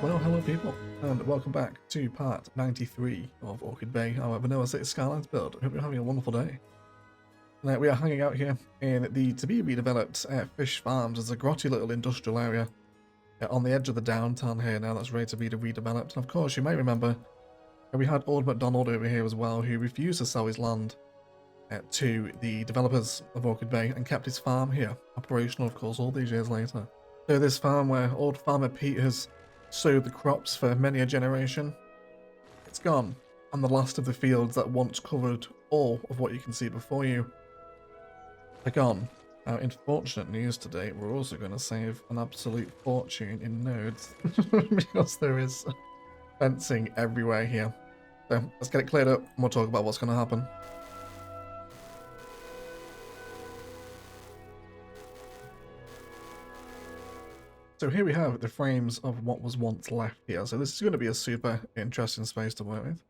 Well, hello people, and welcome back to part 93 of Orchid Bay, our Vanilla City Skylines build. I hope you're having a wonderful day. Now, we are hanging out here in the to-be-redeveloped fish farms. There's a grotty little industrial area on the edge of the downtown here now that's ready to be redeveloped. And of course, you may remember we had Old MacDonald over here as well, who refused to sell his land to the developers of Orchid Bay and kept his farm here, operational of course all these years later. So this farm where old farmer Pete has sowed the crops for many a generation, it's gone, and the last of the fields that once covered all of what you can see before you are gone. Now, in fortunate news today, we're also going to save an absolute fortune in nodes because there is fencing everywhere here. So let's get it cleared up and we'll talk about what's going to happen. So here we have the frames of what was once left here. So this is going to be a super interesting space to work with.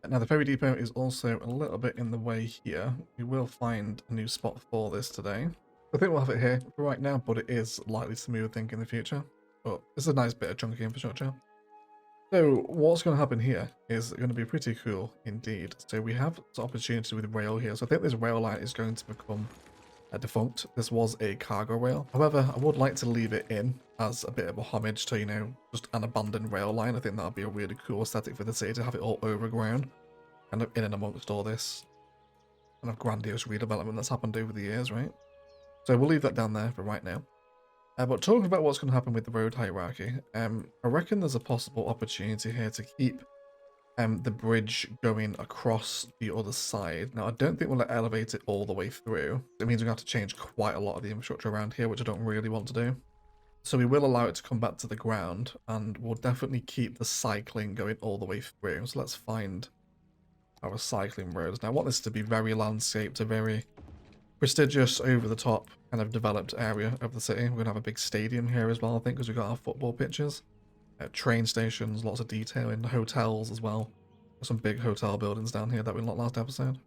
Now the ferry depot is also a little bit in the way here. We will find a new spot for this today. I think we'll have it here for right now, but it is likely to move, I think, in the future. But it's a nice bit of chunky infrastructure. So what's going to happen here is going to be pretty cool indeed. So we have the opportunity with rail here. So I think this rail line is going to become defunct. This was a cargo rail. However, I would like to leave it in as a bit of a homage to, you know, just an abandoned rail line. I think that would be a really cool aesthetic for the city to have it all overground, kind of in and amongst all this kind of grandiose redevelopment that's happened over the years, right? So we'll leave that down there for right now. But talking about what's going to happen with the road hierarchy, I reckon there's a possible opportunity here to keep the bridge going across the other side. Now, I don't think we'll elevate it all the way through. It means we're going to have to change quite a lot of the infrastructure around here, which I don't really want to do. So we will allow it to come back to the ground, and we'll definitely keep the cycling going all the way through. So let's find our cycling roads. Now, I want this to be very landscaped, a very prestigious, over-the-top kind of developed area of the city. We're going to have a big stadium here as well, I think, because we've got our football pitches. Train stations, lots of detail in hotels as well. Some big hotel buildings down here that we looked last episode.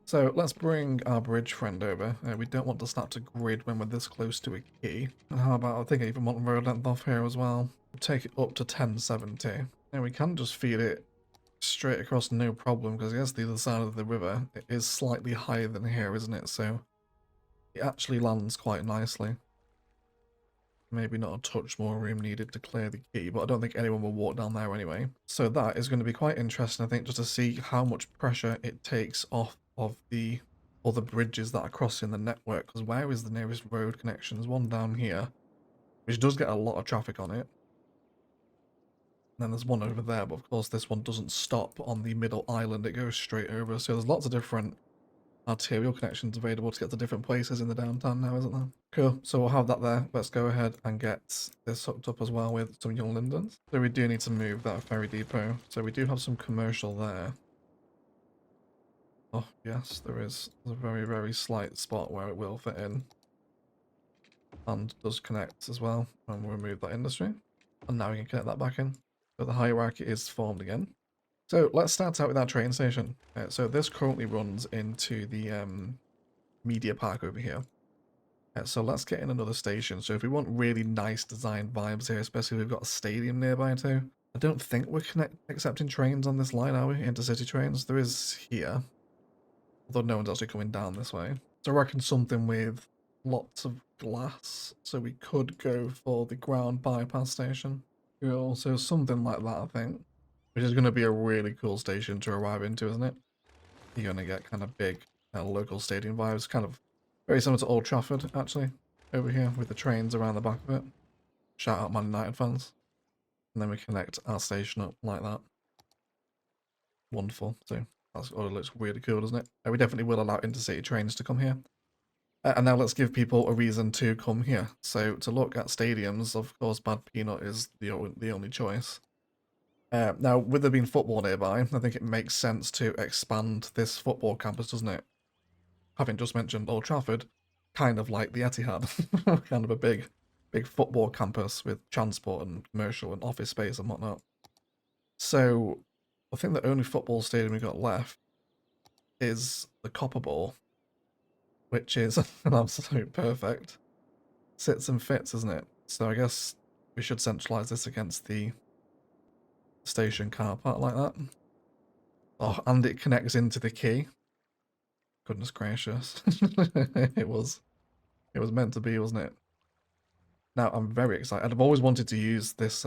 So let's bring our bridge friend over. We don't want to snap to grid when we're this close to a key. And how about, I think I even want road length off here as well. Take it up to 1070. And we can just feed it straight across no problem, because I guess the other side of the river it is slightly higher than here, isn't it? So it actually lands quite nicely. Maybe not a touch more room needed to clear the key, but I don't think anyone will walk down there anyway. So that is going to be quite interesting, I think, just to see how much pressure it takes off of the other bridges that are crossing the network. Because where is the nearest road connection? There's one down here, which does get a lot of traffic on it. And then there's one over there, but of course this one doesn't stop on the middle island. It goes straight over. So there's lots of different arterial connections available to get to different places in the downtown now, isn't there? Cool, so we'll have that there. Let's go ahead and get this hooked up as well with some young lindens. So we do need to move that ferry depot. So we do have some commercial there. Oh yes, there is a very, very slight spot where it will fit in. And does connect as well. And we'll remove that industry. And now we can connect that back in. So the hierarchy is formed again. So let's start out with our train station. So this currently runs into the media park over here. So let's get in another station. So if we want really nice design vibes here, especially if we've got a stadium nearby too. I don't think we're accepting trains on this line, are we? Intercity trains? There is here. Although no one's actually coming down this way. So I reckon something with lots of glass. So we could go for the ground bypass station. Cool. So something like that, I think. Which is going to be a really cool station to arrive into, isn't it? You're going to get kind of big local stadium vibes. Kind of very similar to Old Trafford, actually. Over here with the trains around the back of it. Shout out Man United fans. And then we connect our station up like that. Wonderful. So that's oh, it looks really cool, doesn't it? We definitely will allow intercity trains to come here. And now let's give people a reason to come here. So to look at stadiums, of course, Bad Peanut is the only choice. Now, with there being football nearby, I think it makes sense to expand this football campus, doesn't it? Having just mentioned Old Trafford, kind of like the Etihad, kind of a big football campus with transport and commercial and office space and whatnot. So, I think the only football stadium we got left is the Copper Bowl, which is an absolute perfect. Sits and fits, isn't it? So I guess we should centralize this against the station car park like that. Oh, and it connects into the key. Goodness gracious. It was meant to be, wasn't it? Now I'm very excited. I've always wanted to use this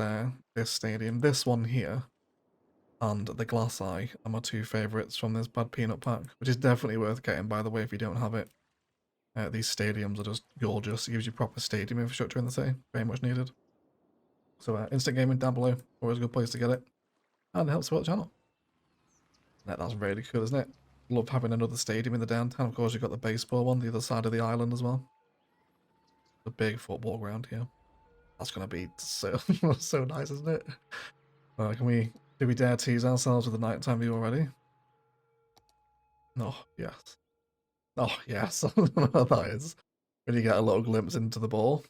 this stadium. This one here and the Glass Eye are my two favourites from this Bad Peanut pack, which is definitely worth getting, by the way, if you don't have it. These stadiums are just gorgeous. It gives you proper stadium infrastructure in the city. Very much needed. So Instant Gaming down below. Always a good place to get it. And it helps support the channel. That's really cool, isn't it? Love having another stadium in the downtown. Of course, you've got the baseball one, the other side of the island as well. The big football ground here. That's going to be so, so nice, isn't it? Do we dare tease ourselves with the nighttime view already? Oh, yes. Oh, yes. That is. When you get a little glimpse into the ball.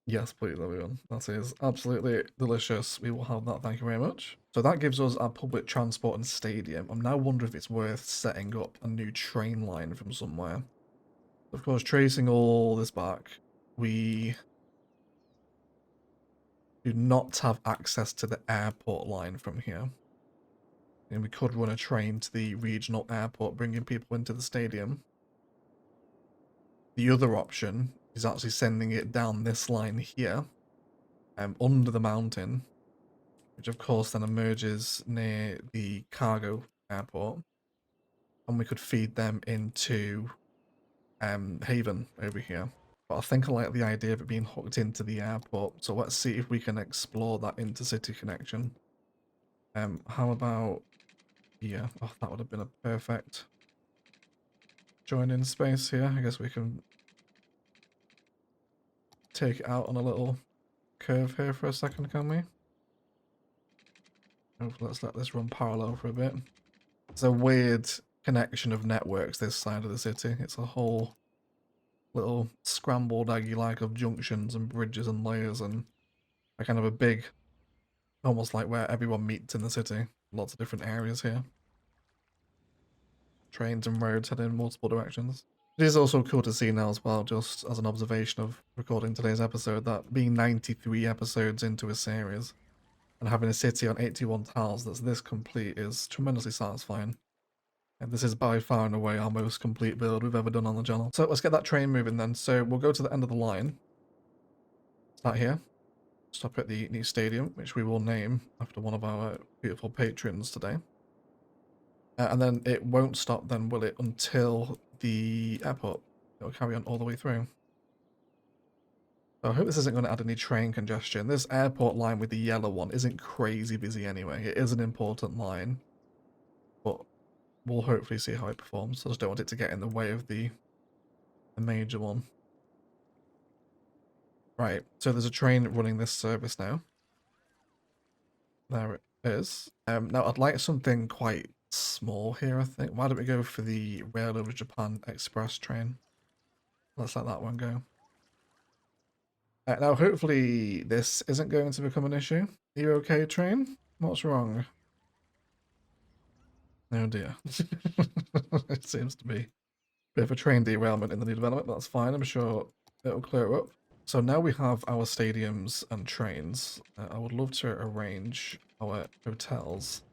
Yes, please, everyone. That is absolutely delicious. We will have that, thank you very much. So that gives us our public transport and stadium. I'm now wondering if it's worth setting up a new train line from somewhere. Of course, tracing all this back, we do not have access to the airport line from here. And we could run a train to the regional airport, bringing people into the stadium. The other option is actually sending it down this line here, under the mountain, which of course then emerges near the cargo airport, and we could feed them into Haven over here. But I think I like the idea of it being hooked into the airport, so let's see if we can explore that intercity connection. How about, yeah, oh, that would have been a perfect join-in space here. I guess we can take it out on a little curve here for a second, can we? Let's let this run parallel for a bit. It's a weird connection of networks this side of the city. It's a whole little scrambled eggy like of junctions and bridges and layers, and a kind of a big, almost like where everyone meets in the city. Lots of different areas here. Trains and roads head in multiple directions. It is also cool to see now as well, just as an observation of recording today's episode, that being 93 episodes into a series and having a city on 81 tiles that's this complete is tremendously satisfying. And this is by far and away our most complete build we've ever done on the channel. So let's get that train moving then. So we'll go to the end of the line. Start here. Stop at the new stadium, which we will name after one of our beautiful patrons today. And then it won't stop then, will it, until the airport. It'll carry on all the way through. So I hope this isn't going to add any train congestion. This airport line with the yellow one isn't crazy busy anyway. It is an important line. But we'll hopefully see how it performs. I just don't want it to get in the way of the major one. Right, so there's a train running this service now. There it is. Now I'd like something quite small here, I think. Why don't we go for the Rail over Japan Express train? Let's let that one go. Now hopefully this isn't going to become an issue. Are you okay, train? What's wrong? Oh dear. It seems to be a bit of a train derailment in the new development. That's fine, I'm sure it'll clear it up. So now we have our stadiums and trains. I would love to arrange our hotels.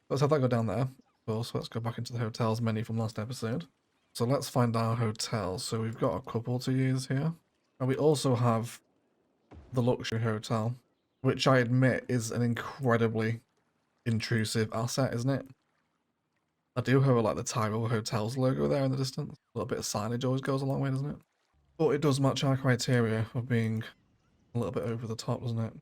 Let's have that go down there. Of course, let's go back into the hotels menu from last episode. So let's find our hotels. So we've got a couple to use here. And we also have the luxury hotel, which I admit is an incredibly intrusive asset, isn't it? I do have like the Tyrell Hotels logo there in the distance. A little bit of signage always goes a long way, doesn't it? But it does match our criteria of being a little bit over the top, doesn't it?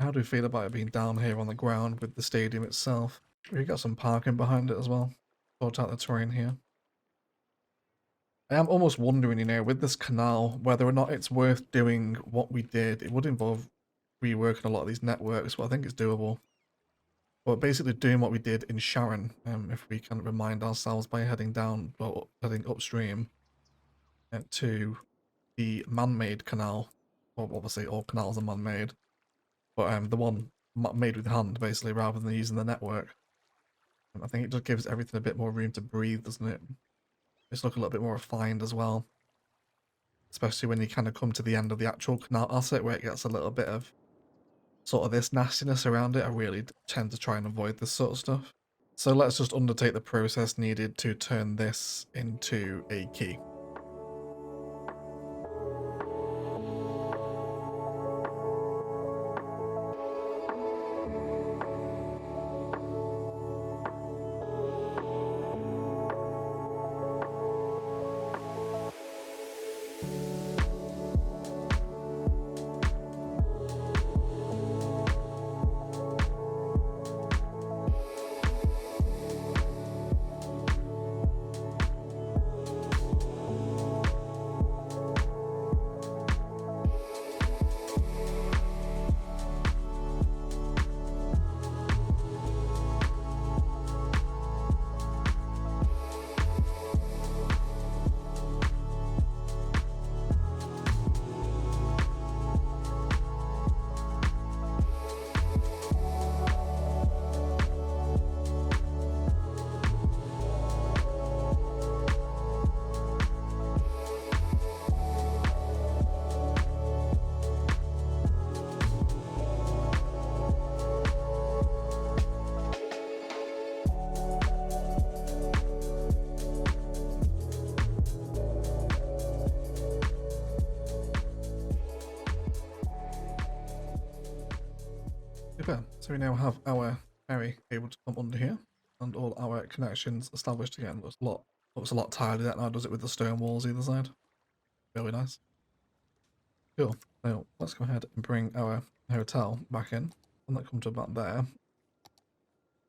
How do we feel about it being down here on the ground with the stadium itself? We've got some parking behind it as well. Sort out the terrain here. I am almost wondering, you know, with this canal, whether or not it's worth doing what we did. It would involve reworking a lot of these networks, but I think it's doable. But basically doing what we did in Sharon, if we can remind ourselves by heading down, or heading upstream to the man-made canal. Well, obviously all canals are man-made, but the one made with hand, basically, rather than using the network. I think it just gives everything a bit more room to breathe, doesn't it? It's look a little bit more refined as well. Especially when you kind of come to the end of the actual canal asset, where it gets a little bit of sort of this nastiness around it. I really tend to try and avoid this sort of stuff. So let's just undertake the process needed to turn this into a key. Super. So we now have our ferry able to come under here, and all our connections established again. Looks a lot tidier that now, does it, with the stone walls either side? Really nice. Cool. Now let's go ahead and bring our hotel back in, and that comes to about there,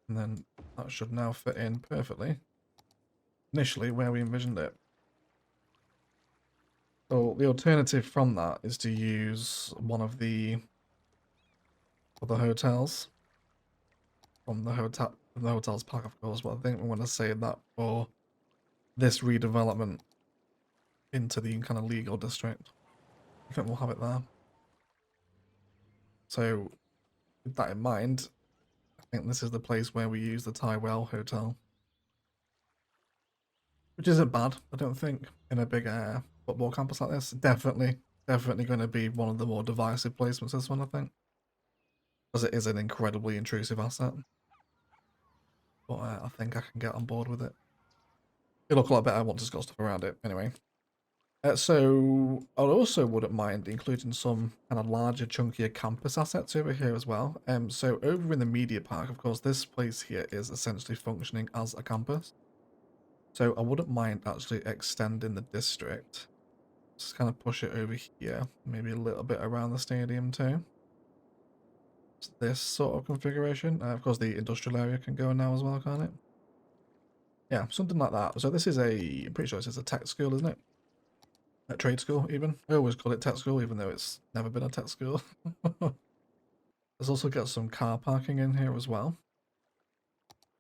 and then that should now fit in perfectly. Initially, where we envisioned it. So the alternative from that is to use one of the other hotels from the hotel's pack, of course, but I think we want to save that for this redevelopment into the kind of legal district. I think we'll have it there. So with that in mind, I think this is the place where we use the Tywell Hotel, which isn't bad, I don't think, in a big football campus like this. Definitely going to be one of the more divisive placements, this one, I think, because it is an incredibly intrusive asset. But I think I can get on board with it. It'll look a lot better once it's got stuff around it, anyway. So I also wouldn't mind including some kind of larger, chunkier campus assets over here as well. So over in the media park, of course, this place here is essentially functioning as a campus. So I wouldn't mind actually extending the district. Just kind of push it over here, maybe a little bit around the stadium too. It's this sort of configuration. Of course, the industrial area can go now as well, can't it? Yeah, something like that. So this is I'm pretty sure this is a tech school, isn't it? A trade school, even. I always call it tech school, even though it's never been a tech school. Let's also get some car parking in here as well.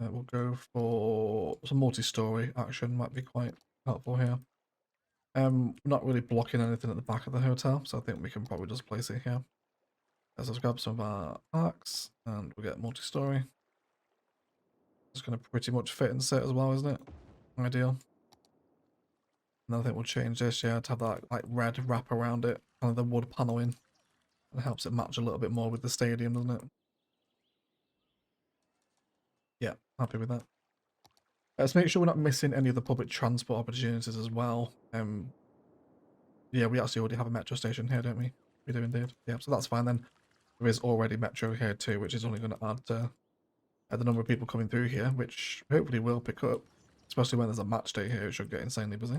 We'll go for some multi-story action, might be quite helpful here. Not really blocking anything at the back of the hotel, so I think we can probably just place it here. Let's grab some of our parks, and we'll get multi-story. It's going to pretty much fit and sit as well, isn't it? Ideal. And I think we'll change this, yeah, to have that like red wrap around it, kind of the wood paneling. It helps it match a little bit more with the stadium, doesn't it? Yeah, happy with that. Let's make sure we're not missing any of the public transport opportunities as well. Yeah, we actually already have a metro station here, don't we? We do indeed. Yeah, so that's fine then. There is already metro here too, which is only going to add to the number of people coming through here, which hopefully will pick up, especially when there's a match day here. It should get insanely busy.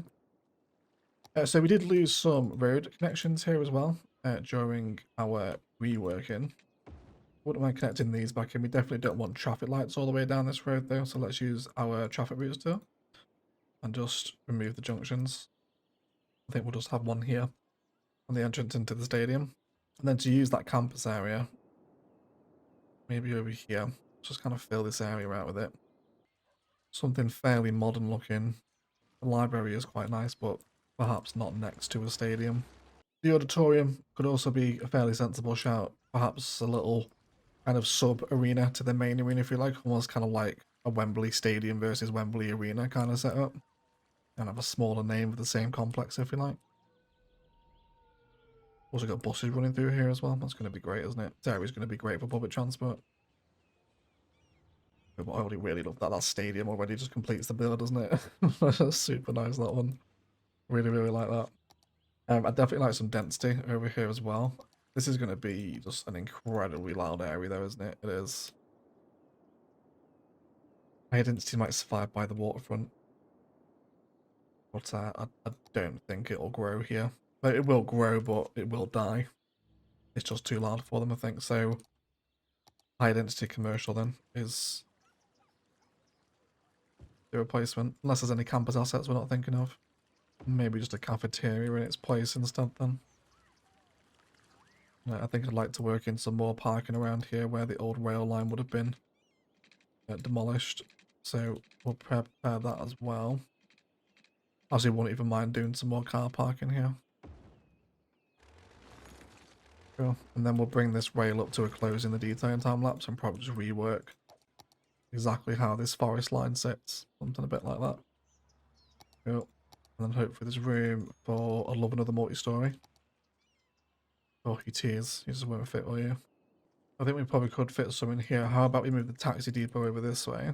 So we did lose some road connections here as well during our reworking. Wouldn't mind connecting these back in. We definitely don't want traffic lights all the way down this road though, so let's use our traffic routes too and just remove the junctions. I think we'll just have one here on the entrance into the stadium. And then to use that campus area, maybe over here, just kind of fill this area out with it. Something fairly modern looking. The library is quite nice, but perhaps not next to a stadium. The auditorium could also be a fairly sensible shout. Perhaps a little kind of sub-arena to the main arena, if you like. Almost kind of like a Wembley Stadium versus Wembley Arena kind of setup. And have a smaller name with the same complex, if you like. Also got buses running through here as well. That's going to be great, isn't it? This area's going to be great for public transport. But I already really love that. That stadium already just completes the build, doesn't it? That's super nice, that one. Really, really like that. I definitely like some density over here as well. This is going to be just an incredibly loud area though, isn't it? It is. High density might survive by the waterfront. But I don't think it'll grow here. It will grow, but it will die. It's just too loud for them, I think. So high density commercial then is the replacement. Unless there's any campus assets we're not thinking of. Maybe just a cafeteria in its place instead then. I think I'd like to work in some more parking around here where the old rail line would have been demolished. So we'll prepare that as well. Actually, won't even mind doing some more car parking here. Cool. And then we'll bring this rail up to a close in the detailing time lapse and probably just rework exactly how this forest line sits. Something a bit like that. Cool. And then hopefully there's room for, I'd love another multi-story. Oh, he tears. You just won't fit, will you? I think we probably could fit some in here. How about we move the taxi depot over this way?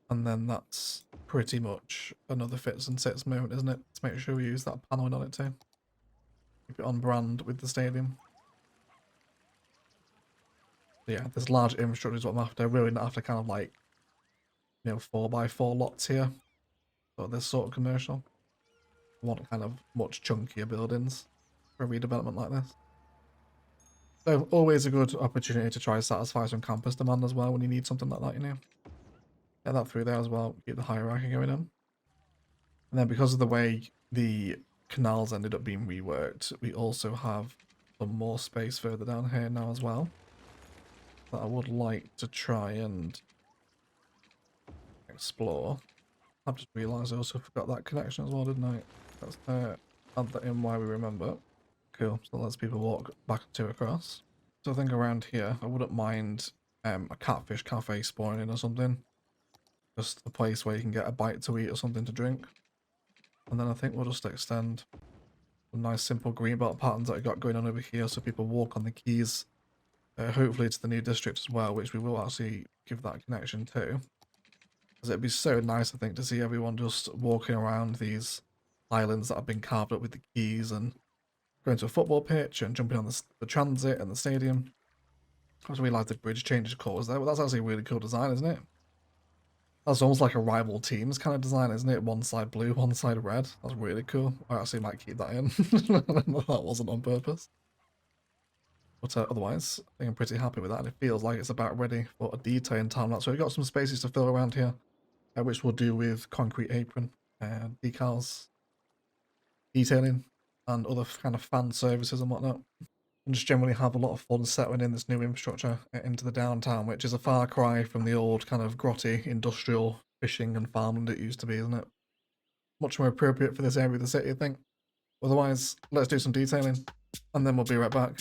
And then that's pretty much another fits and sits moment, isn't it? Let's make sure we use that paneling on it too. Keep it on brand with the stadium. Yeah, this large infrastructure is what I'm after. Really not after kind of like, 4x4 lots here. So this sort of commercial. I want kind of much chunkier buildings for a redevelopment like this. So always a good opportunity to try to satisfy some campus demand as well when you need something like that, Get that through there as well, keep the hierarchy going in. And then because of the way the canals ended up being reworked, we also have some more space further down here now as well. That I would like to try and explore. I've just realised I also forgot that connection as well, didn't I? Let's add that in while we remember. Cool, so that lets people walk back and across. So I think around here, I wouldn't mind a catfish cafe spawning or something. Just a place where you can get a bite to eat or something to drink. And then I think we'll just extend some nice simple green belt patterns that I got going on over here so people walk on the quays. Hopefully to the new district as well, which we will actually give that connection to. Because it'd be so nice, I think, to see everyone just walking around these islands that have been carved up with the quays and going to a football pitch and jumping on the transit and the stadium. I just realised the bridge changes colours there, but that's actually a really cool design, isn't it? That's almost like a rival teams kind of design, isn't it? One side blue, one side red. That's really cool. I actually might keep that in. That wasn't on purpose. But otherwise, I think I'm pretty happy with that. And it feels like it's about ready for a detailing time lapse. So we've got some spaces to fill around here, which we'll do with concrete apron, decals, detailing, and other kind of fan services and whatnot. And just generally have a lot of fun settling in this new infrastructure into the downtown, which is a far cry from the old kind of grotty industrial fishing and farmland it used to be, isn't it? Much more appropriate for this area of the city, I think. Otherwise, let's do some detailing, and then we'll be right back.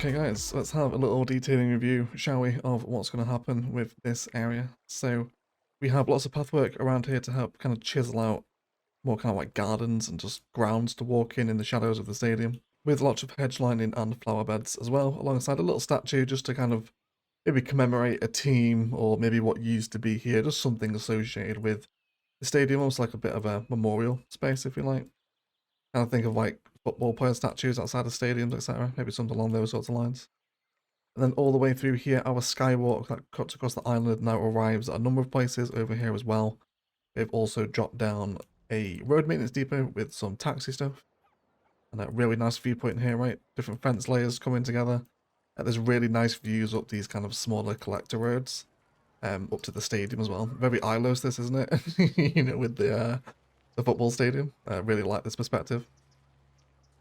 Okay guys, let's have a little detailing review, shall we, of what's going to happen with this area. So we have lots of pathwork around here to help kind of chisel out more kind of like gardens and just grounds to walk in the shadows of the stadium, with lots of hedge lining and flower beds as well, alongside a little statue just to kind of maybe commemorate a team or maybe what used to be here, just something associated with the stadium, almost like a bit of a memorial space, if you like. Kind of think of like football player statues outside of stadiums, etc. Maybe something along those sorts of lines. And then all the way through here, our skywalk that cuts across the island now arrives at a number of places over here as well. They've also dropped down a road maintenance depot with some taxi stuff. And a really nice viewpoint here, right? Different fence layers coming together. There's really nice views up these kind of smaller collector roads. Up to the stadium as well. Very ILOs this, isn't it? You know, with the football stadium. I really like this perspective.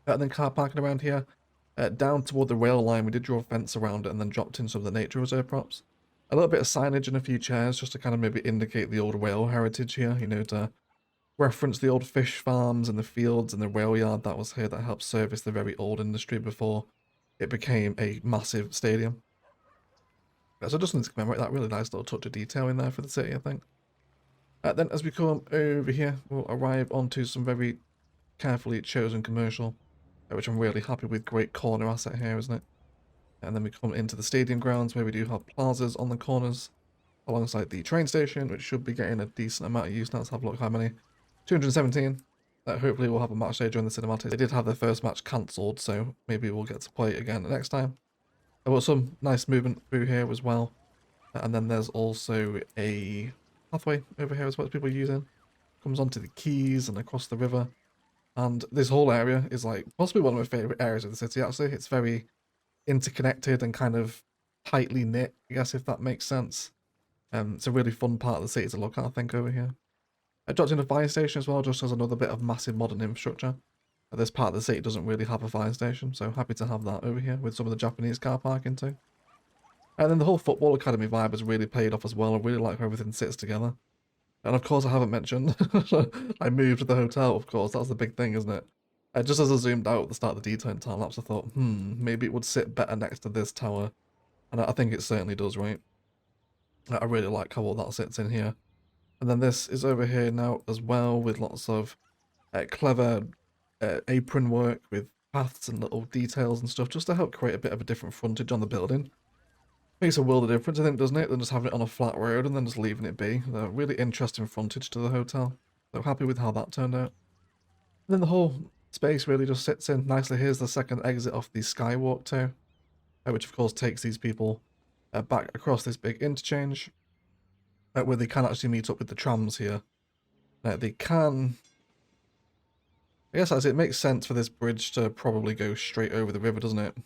And then car parking around here. Down toward the rail line, we did draw a fence around it and then dropped in some of the nature reserve props. A little bit of signage and a few chairs just to kind of maybe indicate the old rail heritage here, you know, to reference the old fish farms and the fields and the rail yard that was here that helped service the very old industry before it became a massive stadium. So just need to commemorate that really nice little touch of detail in there for the city, I think. Then as we come over here, we'll arrive onto some very carefully chosen commercial, which I'm really happy with. Great corner asset here, isn't it? And then we come into the stadium grounds where we do have plazas on the corners alongside the train station, which should be getting a decent amount of use. Now let's have a look how many. 217. Hopefully we'll have a match day during the cinematics. They did have their first match cancelled, so maybe we'll get to play it again next time. There was some nice movement through here as well. And then there's also a pathway over here as well as people are using. Comes onto the quays and across the river. And this whole area is like possibly one of my favourite areas of the city, actually. It's very interconnected and kind of tightly knit, I guess, if that makes sense. It's a really fun part of the city to look at, I think, over here. I dropped in a fire station as well, just as another bit of massive modern infrastructure. This part of the city doesn't really have a fire station, so happy to have that over here with some of the Japanese car parking too. And then the whole football academy vibe has really paid off as well. I really like how everything sits together. And of course I haven't mentioned, I moved to the hotel, of course, that's the big thing, isn't it? Just as I zoomed out at the start of the detail time lapse, I thought, maybe it would sit better next to this tower. And I think it certainly does, right? I really like how all that sits in here. And then this is over here now as well with lots of clever apron work with paths and little details and stuff just to help create a bit of a different frontage on the building. Makes a world of difference, I think, doesn't it, than just having it on a flat road and then just leaving it be. A really interesting frontage to the hotel. So happy with how that turned out. And then the whole space really just sits in nicely. Here's the second exit off the Skywalk too, which of course takes these people back across this big interchange where they can actually meet up with the trams here. They can... I guess as it makes sense for this bridge to probably go straight over the river, doesn't it?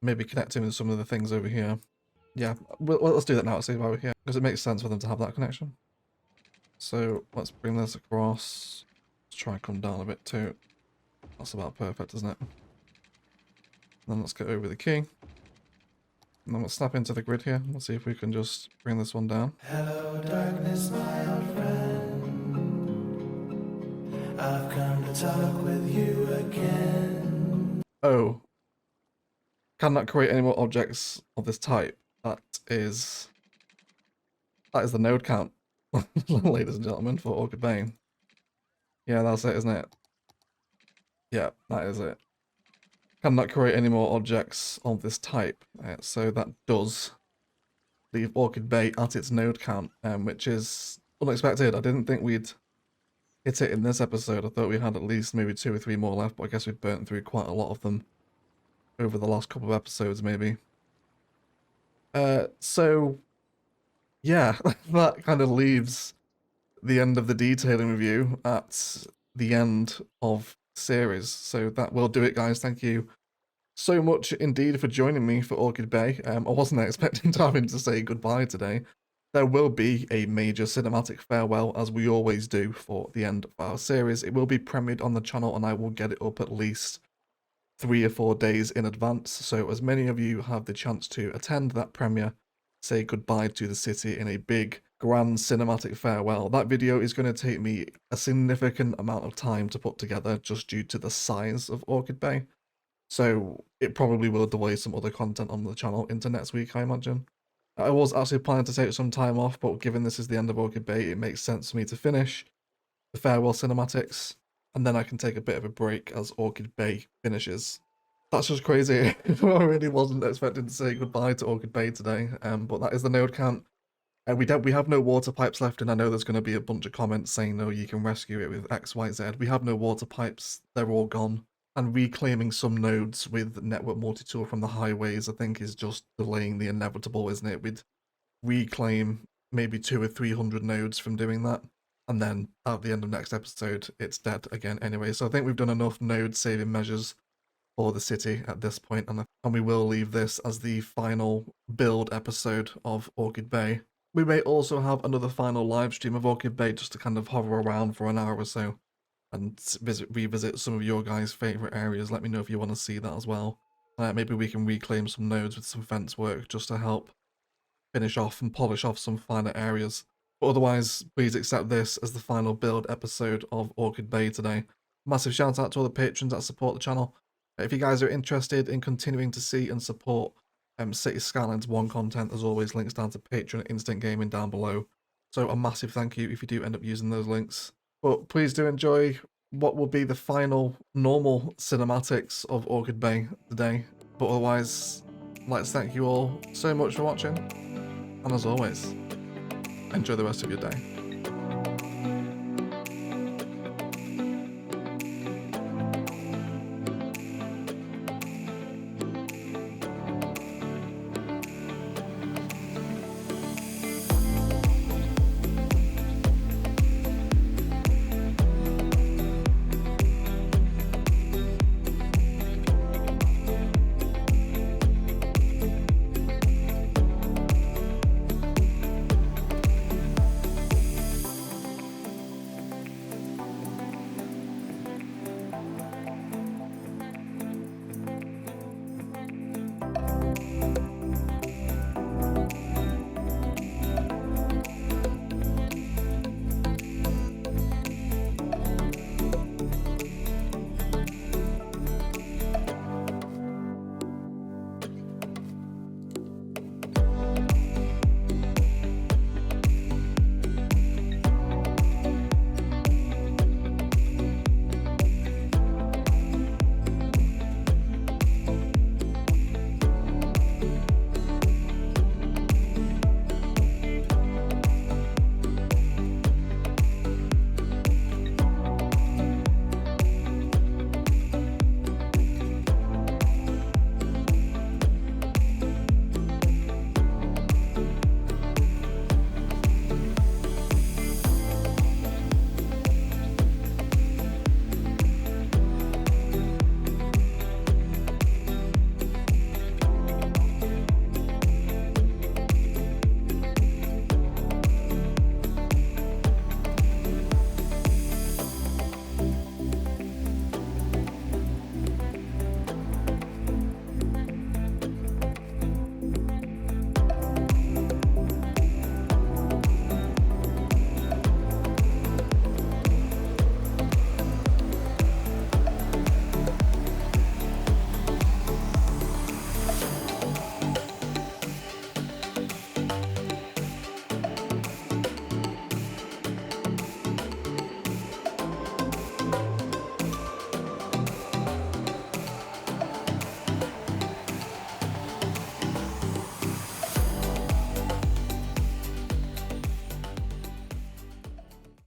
Maybe connecting with some of the things over here. Yeah, let's do that now, let's see why we're here. Because it makes sense for them to have that connection. So let's bring this across. Let's try and come down a bit too. That's about perfect, isn't it? Then let's get over the key. And then we'll snap into the grid here. Let's see if we can just bring this one down. Hello darkness, my old friend. I've come to talk with you again. Oh. Cannot create any more objects of this type. That is the node count, ladies and gentlemen, for Orchid Bay. Yeah, that's it, isn't it? Yeah, that is it. Cannot create any more objects of this type. So that does leave Orchid Bay at its node count, which is unexpected. I didn't think we'd hit it in this episode. I thought we had at least maybe 2 or 3 more left, but I guess we've burnt through quite a lot of them over the last couple of episodes, maybe. So, yeah, that kind of leaves the end of the detailing review at the end of the series. So that will do it, guys. Thank you so much indeed for joining me for Orchid Bay. I wasn't expecting to having to say goodbye today. There will be a major cinematic farewell, as we always do for the end of our series. It will be premiered on the channel, and I will get it up at least 3 or 4 days in advance, so as many of you have the chance to attend that premiere, say goodbye to the city in a big, grand cinematic farewell. That video is going to take me a significant amount of time to put together just due to the size of Orchid Bay, so it probably will delay some other content on the channel into next week, I imagine. I was actually planning to take some time off, but given this is the end of Orchid Bay, it makes sense for me to finish the farewell cinematics, and then I can take a bit of a break as Orchid Bay finishes. That's just crazy. I really wasn't expecting to say goodbye to Orchid Bay today, but that is the node count. We have no water pipes left, and I know there's going to be a bunch of comments saying, no, you can rescue it with X, Y, Z. We have no water pipes. They're all gone. And reclaiming some nodes with network multi-tool from the highways, I think, is just delaying the inevitable, isn't it? We'd reclaim maybe 200 or 300 nodes from doing that. And then at the end of next episode, it's dead again anyway. So I think we've done enough node saving measures for the city at this point, and we will leave this as the final build episode of Orchid Bay. We may also have another final live stream of Orchid Bay just to kind of hover around for an hour or so and revisit some of your guys' favourite areas. Let me know if you want to see that as well. Maybe we can reclaim some nodes with some fence work just to help finish off and polish off some finer areas. But otherwise, please accept this as the final build episode of Orchid Bay today. Massive shout out to all the patrons that support the channel. If you guys are interested in continuing to see and support City Skylines 1 content, as always, links down to Patreon and Instant Gaming down below. So a massive thank you if you do end up using those links. But please do enjoy what will be the final normal cinematics of Orchid Bay today. But otherwise, I'd like to thank you all so much for watching. And as always, enjoy the rest of your day.